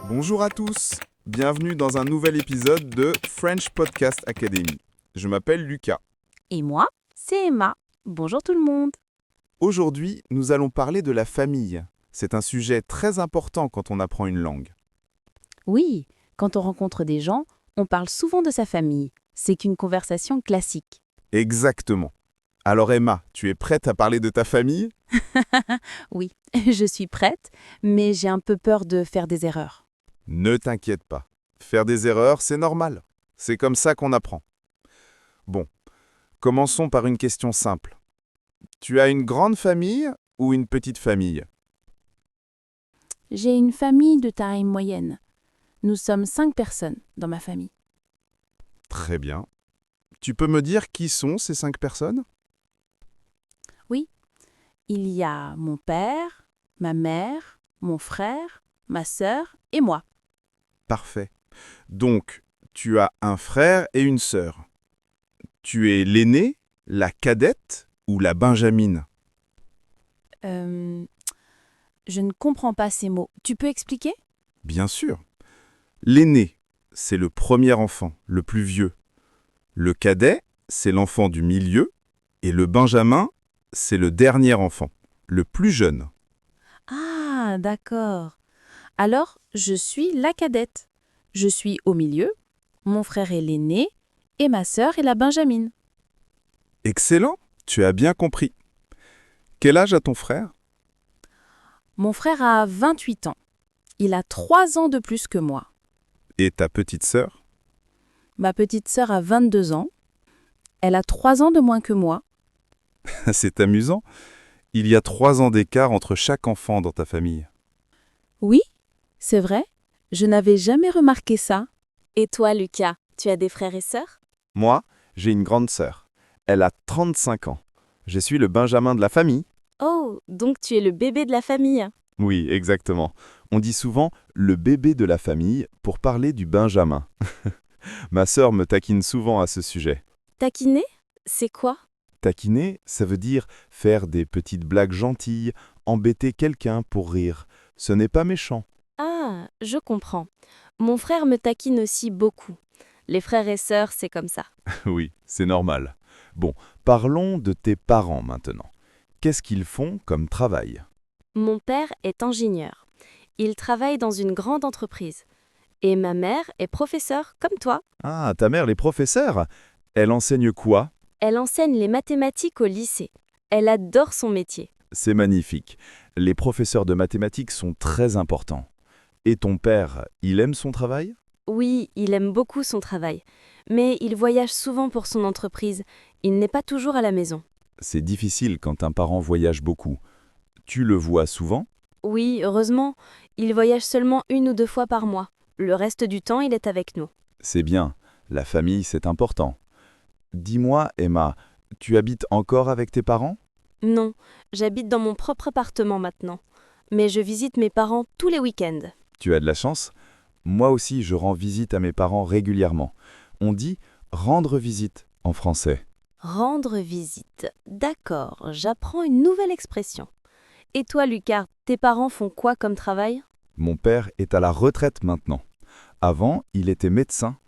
Bonjour à tous, bienvenue dans un nouvel épisode de French Podcast Academy. Je m'appelle Lucas. Et moi, c'est Emma. Bonjour tout le monde. Aujourd'hui, nous allons parler de la famille. C'est un sujet très important quand on apprend une langue. Oui, quand on rencontre des gens, on parle souvent de sa famille. C'est qu'une conversation classique. Exactement. Alors Emma, tu es prête à parler de ta famille ? Oui, je suis prête, mais j'ai un peu peur de faire des erreurs. Ne t'inquiète pas. Faire des erreurs, c'est normal. C'est comme ça qu'on apprend. Bon, commençons par une question simple. Tu as une grande famille ou une petite famille ? J'ai une famille de taille moyenne. Nous sommes 5 personnes dans ma famille. Très bien. Tu peux me dire qui sont ces 5 personnes ? Il y a mon père, ma mère, mon frère, ma sœur et moi. Parfait. Donc, tu as un frère et une sœur. Tu es l'aînée, la cadette ou la benjamine ? Je ne comprends pas ces mots. Tu peux expliquer ? Bien sûr. L'aîné, c'est le premier enfant, le plus vieux. Le cadet, c'est l'enfant du milieu. Et le benjamin, c'est le dernier enfant, le plus jeune. Ah, d'accord. Alors, je suis la cadette. Je suis au milieu, mon frère est l'aîné et ma sœur est la benjamine. Excellent, tu as bien compris. Quel âge a ton frère ? Mon frère a 28 ans. Il a 3 ans de plus que moi. Et ta petite sœur ? Ma petite sœur a 22 ans. Elle a 3 ans de moins que moi. C'est amusant. Il y a 3 ans d'écart entre chaque enfant dans ta famille. Oui, c'est vrai. Je n'avais jamais remarqué ça. Et toi, Lucas, tu as des frères et sœurs ? Moi, j'ai une grande sœur. Elle a 35 ans. Je suis le benjamin de la famille. Oh, donc tu es le bébé de la famille. Oui, exactement. On dit souvent le bébé de la famille pour parler du benjamin. Ma sœur me taquine souvent à ce sujet. Taquiner ? C'est quoi ? Taquiner, ça veut dire faire des petites blagues gentilles, embêter quelqu'un pour rire. Ce n'est pas méchant. Ah, je comprends. Mon frère me taquine aussi beaucoup. Les frères et sœurs, c'est comme ça. Oui, c'est normal. Bon, parlons de tes parents maintenant. Qu'est-ce qu'ils font comme travail ? Mon père est ingénieur. Il travaille dans une grande entreprise. Et ma mère est professeure, comme toi. Ah, ta mère, les professeurs. Elle enseigne quoi ? Elle enseigne les mathématiques au lycée. Elle adore son métier. C'est magnifique. Les professeurs de mathématiques sont très importants. Et ton père, il aime son travail ? Oui, il aime beaucoup son travail. Mais il voyage souvent pour son entreprise. Il n'est pas toujours à la maison. C'est difficile quand un parent voyage beaucoup. Tu le vois souvent ? Oui, heureusement, il voyage seulement 1 ou 2 fois par mois. Le reste du temps, il est avec nous. C'est bien. La famille, c'est important. Dis-moi, Emma, tu habites encore avec tes parents ? Non, j'habite dans mon propre appartement maintenant. Mais je visite mes parents tous les week-ends. Tu as de la chance ? Moi aussi, je rends visite à mes parents régulièrement. On dit « rendre visite » en français. Rendre visite. D'accord, j'apprends une nouvelle expression. Et toi, Lucas, tes parents font quoi comme travail ? Mon père est à la retraite maintenant. Avant, il était médecin.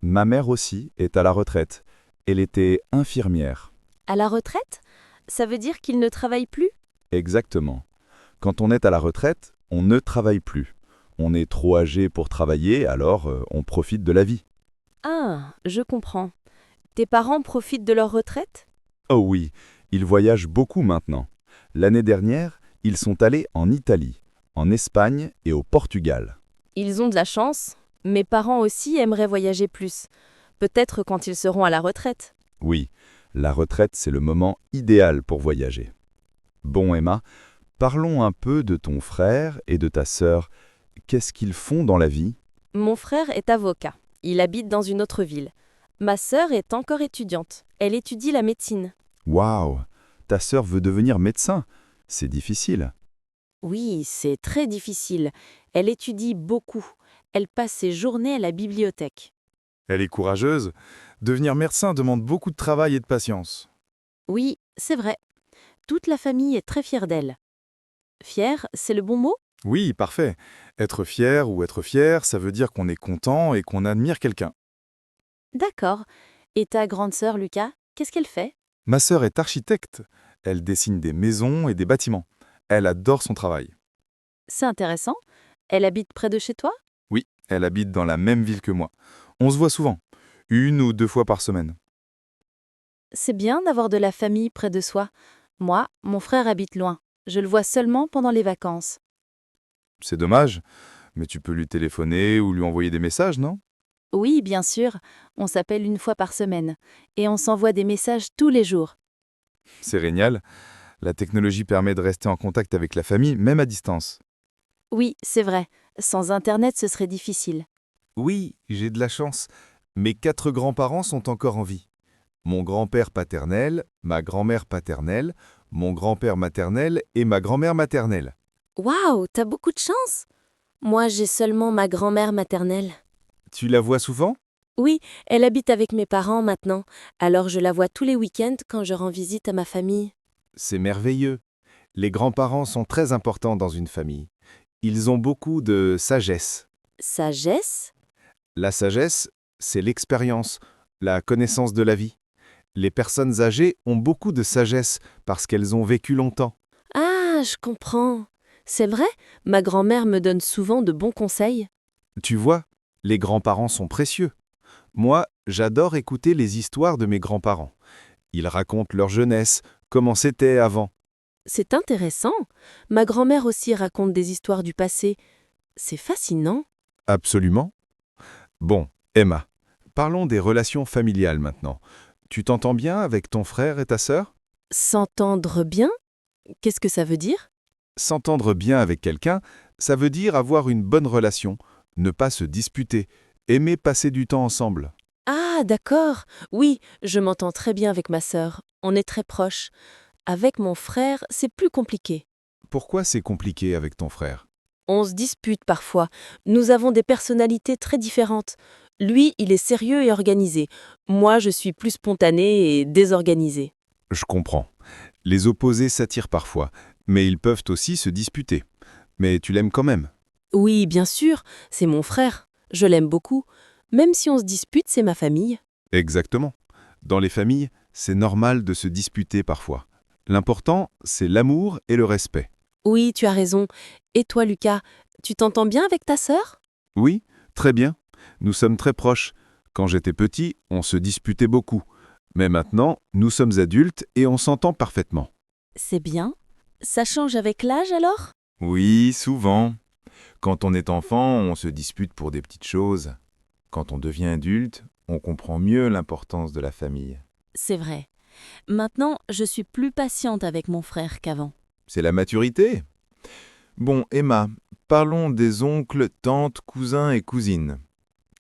Ma mère aussi est à la retraite. Elle était infirmière. À la retraite ? Ça veut dire qu'ils ne travaillent plus ? Exactement. Quand on est à la retraite, on ne travaille plus. On est trop âgé pour travailler, alors on profite de la vie. Ah, je comprends. Tes parents profitent de leur retraite ? Oh oui, ils voyagent beaucoup maintenant. L'année dernière, ils sont allés en Italie, en Espagne et au Portugal. Ils ont de la chance. Mes parents aussi aimeraient voyager plus. Peut-être quand ils seront à la retraite. Oui, la retraite, c'est le moment idéal pour voyager. Bon, Emma, parlons un peu de ton frère et de ta sœur. Qu'est-ce qu'ils font dans la vie ? Mon frère est avocat. Il habite dans une autre ville. Ma sœur est encore étudiante. Elle étudie la médecine. Waouh, ta sœur veut devenir médecin. C'est difficile. Oui, c'est très difficile. Elle étudie beaucoup. Elle passe ses journées à la bibliothèque. Elle est courageuse. Devenir médecin demande beaucoup de travail et de patience. Oui, c'est vrai. Toute la famille est très fière d'elle. Fière, c'est le bon mot ? Oui, parfait. Être fier ou être fier, ça veut dire qu'on est content et qu'on admire quelqu'un. D'accord. Et ta grande sœur, Lucas, qu'est-ce qu'elle fait? Ma sœur est architecte. Elle dessine des maisons et des bâtiments. Elle adore son travail. C'est intéressant. Elle habite près de chez toi? Oui, elle habite dans la même ville que moi. On se voit souvent, 1 ou 2 fois par semaine. C'est bien d'avoir de la famille près de soi. Moi, mon frère habite loin. Je le vois seulement pendant les vacances. C'est dommage, mais tu peux lui téléphoner ou lui envoyer des messages, non? Oui, bien sûr. On s'appelle 1 fois par semaine. Et on s'envoie des messages tous les jours. C'est génial. La technologie permet de rester en contact avec la famille, même à distance. Oui, c'est vrai. Sans Internet, ce serait difficile. Oui, j'ai de la chance. Mes 4 grands-parents sont encore en vie. Mon grand-père paternel, ma grand-mère paternelle, mon grand-père maternel et ma grand-mère maternelle. Waouh, t'as beaucoup de chance! Moi, j'ai seulement ma grand-mère maternelle. Tu la vois souvent? Oui, elle habite avec mes parents maintenant, alors je la vois tous les week-ends quand je rends visite à ma famille. C'est merveilleux. Les grands-parents sont très importants dans une famille. Ils ont beaucoup de sagesse. Sagesse? La sagesse, c'est l'expérience, la connaissance de la vie. Les personnes âgées ont beaucoup de sagesse parce qu'elles ont vécu longtemps. Ah, je comprends. C'est vrai, ma grand-mère me donne souvent de bons conseils. Tu vois, les grands-parents sont précieux. Moi, j'adore écouter les histoires de mes grands-parents. Ils racontent leur jeunesse, comment c'était avant. C'est intéressant. Ma grand-mère aussi raconte des histoires du passé. C'est fascinant. Absolument. Bon, Emma, parlons des relations familiales maintenant. Tu t'entends bien avec ton frère et ta sœur? S'entendre bien? Qu'est-ce que ça veut dire? S'entendre bien avec quelqu'un, ça veut dire avoir une bonne relation, ne pas se disputer, aimer passer du temps ensemble. Ah, d'accord. Oui, je m'entends très bien avec ma sœur. On est très proches. Avec mon frère, c'est plus compliqué. Pourquoi c'est compliqué avec ton frère? On se dispute parfois. Nous avons des personnalités très différentes. Lui, il est sérieux et organisé. Moi, je suis plus spontanée et désorganisée. Je comprends. Les opposés s'attirent parfois, mais ils peuvent aussi se disputer. Mais tu l'aimes quand même. Oui, bien sûr, c'est mon frère. Je l'aime beaucoup. Même si on se dispute, c'est ma famille. Exactement. Dans les familles, c'est normal de se disputer parfois. L'important, c'est l'amour et le respect. Oui, tu as raison. Et toi, Lucas, tu t'entends bien avec ta sœur? Oui, très bien. Nous sommes très proches. Quand j'étais petit, on se disputait beaucoup. Mais maintenant, nous sommes adultes et on s'entend parfaitement. C'est bien. Ça change avec l'âge alors? Oui, souvent. Quand on est enfant, on se dispute pour des petites choses. Quand on devient adulte, on comprend mieux l'importance de la famille. C'est vrai. Maintenant, je suis plus patiente avec mon frère qu'avant. C'est la maturité. Bon, Emma, parlons des oncles, tantes, cousins et cousines.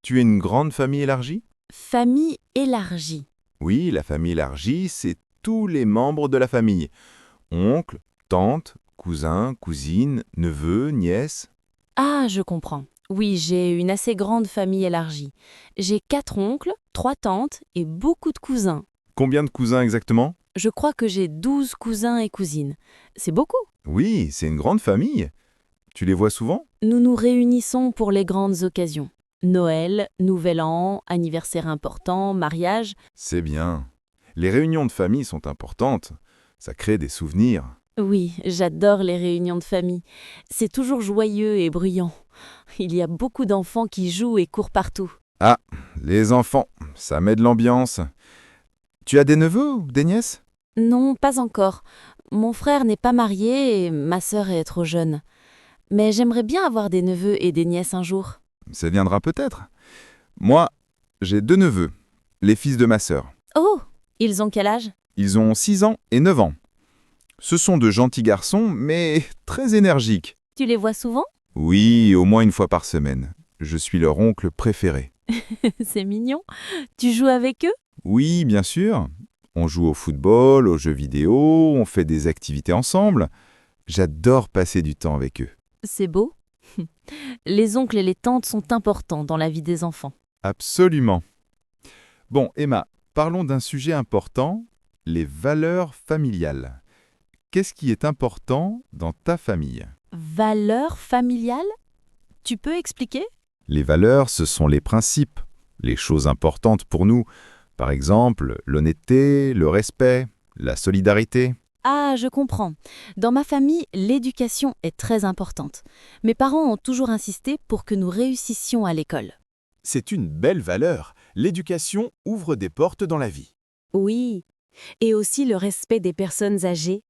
Tu es une grande famille élargie? Famille élargie. Oui, la famille élargie, c'est tous les membres de la famille. Oncles, tantes, cousins, cousines, neveux, nièces. Ah, je comprends. Oui, j'ai une assez grande famille élargie. J'ai 4 oncles, 3 tantes et beaucoup de cousins. Combien de cousins exactement? Je crois que j'ai 12 cousins et cousines. C'est beaucoup. Oui, c'est une grande famille. Tu les vois souvent? Nous nous réunissons pour les grandes occasions. Noël, Nouvel An, anniversaire important, mariage. C'est bien. Les réunions de famille sont importantes. Ça crée des souvenirs. Oui, j'adore les réunions de famille. C'est toujours joyeux et bruyant. Il y a beaucoup d'enfants qui jouent et courent partout. Ah, les enfants, ça met de l'ambiance. Tu as des neveux ou des nièces? Non, pas encore. Mon frère n'est pas marié et ma sœur est trop jeune. Mais j'aimerais bien avoir des neveux et des nièces un jour. Ça viendra peut-être. Moi, j'ai 2 neveux, les fils de ma sœur. Oh, ils ont quel âge? Ils ont 6 ans et 9 ans. Ce sont de gentils garçons, mais très énergiques. Tu les vois souvent? Oui, au moins 1 fois par semaine. Je suis leur oncle préféré. C'est mignon. Tu joues avec eux? Oui, bien sûr. On joue au football, aux jeux vidéo, on fait des activités ensemble. J'adore passer du temps avec eux. C'est beau. Les oncles et les tantes sont importants dans la vie des enfants. Absolument. Bon, Emma, parlons d'un sujet important, les valeurs familiales. Qu'est-ce qui est important dans ta famille? Valeurs familiales? Tu peux expliquer? Les valeurs, ce sont les principes, les choses importantes pour nous. Par exemple, l'honnêteté, le respect, la solidarité. Ah, je comprends. Dans ma famille, l'éducation est très importante. Mes parents ont toujours insisté pour que nous réussissions à l'école. C'est une belle valeur. L'éducation ouvre des portes dans la vie. Oui, et aussi le respect des personnes âgées.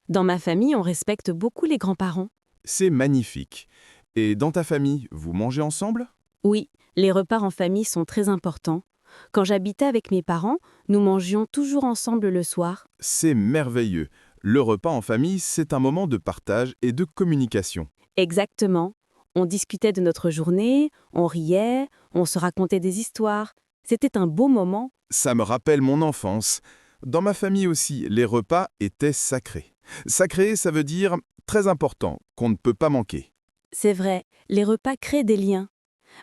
Dans ma famille, on respecte beaucoup les grands-parents. C'est magnifique. Et dans ta famille, vous mangez ensemble? Oui, les repas en famille sont très importants. Quand j'habitais avec mes parents, nous mangions toujours ensemble le soir. C'est merveilleux. Le repas en famille, c'est un moment de partage et de communication. Exactement. On discutait de notre journée, on riait, on se racontait des histoires. C'était un beau moment. Ça me rappelle mon enfance. Dans ma famille aussi, les repas étaient sacrés. Sacré, ça veut dire très important, qu'on ne peut pas manquer. C'est vrai, les repas créent des liens.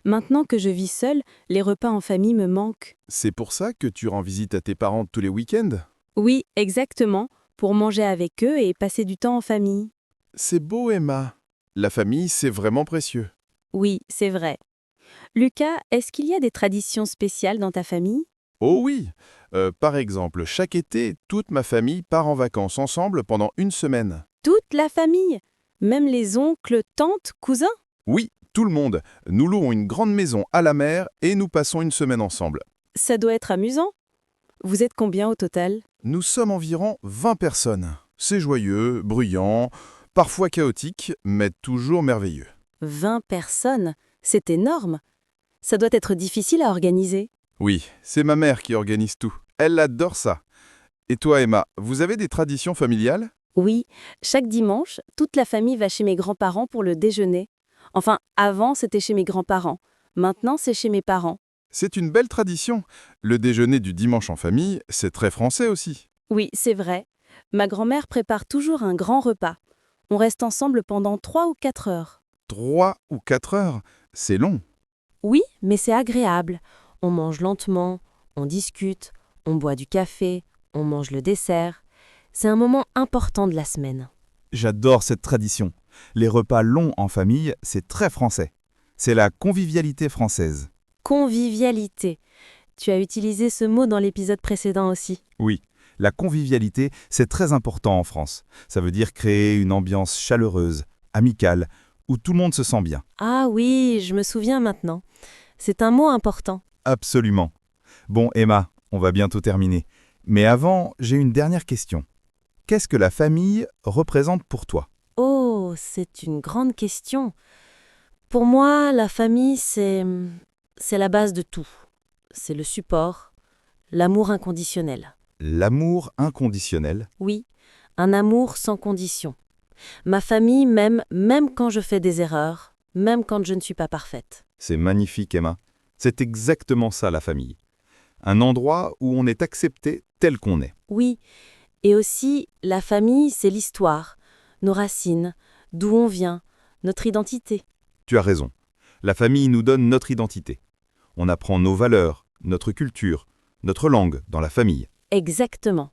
Maintenant que je vis seule, les repas en famille me manquent. C'est pour ça que tu rends visite à tes parents tous les week-ends? Oui, exactement, pour manger avec eux et passer du temps en famille. C'est beau, Emma. La famille, c'est vraiment précieux. Oui, c'est vrai. Lucas, est-ce qu'il y a des traditions spéciales dans ta famille? Oh oui. Par exemple, chaque été, toute ma famille part en vacances ensemble pendant une semaine. Toute la famille? Même les oncles, tantes, cousins? Oui, tout le monde. Nous louons une grande maison à la mer et nous passons une semaine ensemble. Ça doit être amusant. Vous êtes combien au total? Nous sommes environ 20 personnes. C'est joyeux, bruyant, parfois chaotique, mais toujours merveilleux. 20 personnes? C'est énorme. Ça doit être difficile à organiser. Oui, c'est ma mère qui organise tout. Elle adore ça. Et toi, Emma, vous avez des traditions familiales? Oui, chaque dimanche, toute la famille va chez mes grands-parents pour le déjeuner. Enfin, avant, c'était chez mes grands-parents. Maintenant, c'est chez mes parents. C'est une belle tradition. Le déjeuner du dimanche en famille, c'est très français aussi. Oui, c'est vrai. Ma grand-mère prépare toujours un grand repas. On reste ensemble pendant 3 ou 4 heures. 3 ou 4 heures, c'est long. Oui, mais c'est agréable. On mange lentement, on discute, on boit du café, on mange le dessert. C'est un moment important de la semaine. J'adore cette tradition. Les repas longs en famille, c'est très français. C'est la convivialité française. Convivialité. Tu as utilisé ce mot dans l'épisode précédent aussi. Oui, la convivialité, c'est très important en France. Ça veut dire créer une ambiance chaleureuse, amicale, où tout le monde se sent bien. Ah oui, je me souviens maintenant. C'est un mot important. Absolument. Bon, Emma, on va bientôt terminer. Mais avant, j'ai une dernière question. Qu'est-ce que la famille représente pour toi? Oh, c'est une grande question. Pour moi, la famille, c'est la base de tout. C'est le support, l'amour inconditionnel. L'amour inconditionnel. Oui, un amour sans condition. Ma famille m'aime même quand je fais des erreurs, même quand je ne suis pas parfaite. C'est magnifique, Emma. C'est exactement ça, la famille. Un endroit où on est accepté tel qu'on est. Oui, et aussi, la famille, c'est l'histoire, nos racines, d'où on vient, notre identité. Tu as raison. La famille nous donne notre identité. On apprend nos valeurs, notre culture, notre langue dans la famille. Exactement.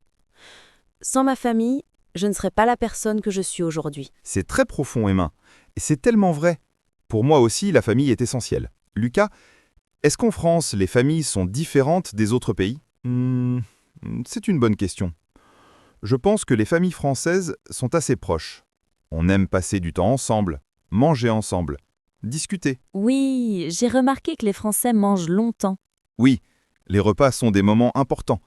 Sans ma famille, je ne serais pas la personne que je suis aujourd'hui. C'est très profond, Emma. Et c'est tellement vrai. Pour moi aussi, la famille est essentielle. Lucas, est-ce qu'en France, les familles sont différentes des autres pays? C'est une bonne question. Je pense que les familles françaises sont assez proches. On aime passer du temps ensemble, manger ensemble, discuter. Oui, j'ai remarqué que les Français mangent longtemps. Oui, les repas sont des moments importants.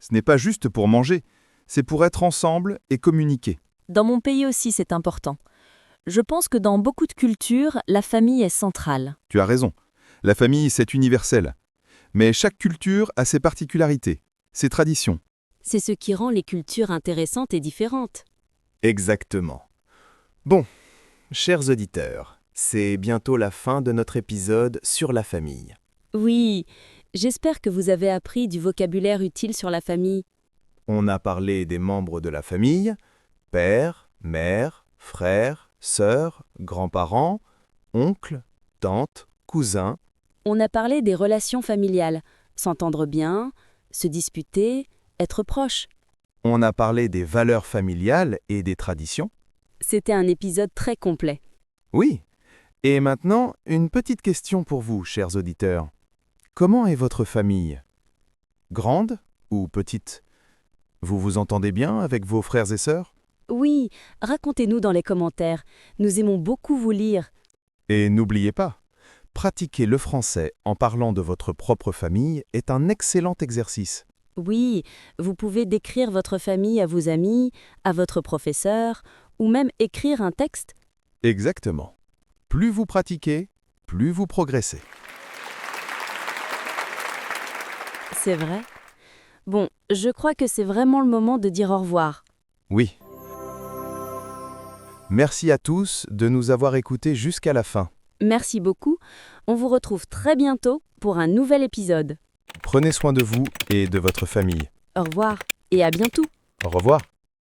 Ce n'est pas juste pour manger, c'est pour être ensemble et communiquer. Dans mon pays aussi, c'est important. Je pense que dans beaucoup de cultures, la famille est centrale. Tu as raison. La famille, c'est universel. Mais chaque culture a ses particularités, ses traditions. C'est ce qui rend les cultures intéressantes et différentes. Exactement. Bon, chers auditeurs, c'est bientôt la fin de notre épisode sur la famille. Oui, j'espère que vous avez appris du vocabulaire utile sur la famille. On a parlé des membres de la famille, père, mère, frère, sœur, grands-parents, oncles, tantes, cousins. On a parlé des relations familiales, s'entendre bien, se disputer, être proche. On a parlé des valeurs familiales et des traditions. C'était un épisode très complet. Oui. Et maintenant, une petite question pour vous, chers auditeurs. Comment est votre famille? Grande ou petite? Vous vous entendez bien avec vos frères et sœurs? Oui, racontez-nous dans les commentaires. Nous aimons beaucoup vous lire. Et n'oubliez pas, pratiquer le français en parlant de votre propre famille est un excellent exercice. Oui, vous pouvez décrire votre famille à vos amis, à votre professeur, ou même écrire un texte. Exactement. Plus vous pratiquez, plus vous progressez. C'est vrai. Bon, je crois que c'est vraiment le moment de dire au revoir. Oui. Merci à tous de nous avoir écoutés jusqu'à la fin. Merci beaucoup. On vous retrouve très bientôt pour un nouvel épisode. Prenez soin de vous et de votre famille. Au revoir et à bientôt. Au revoir.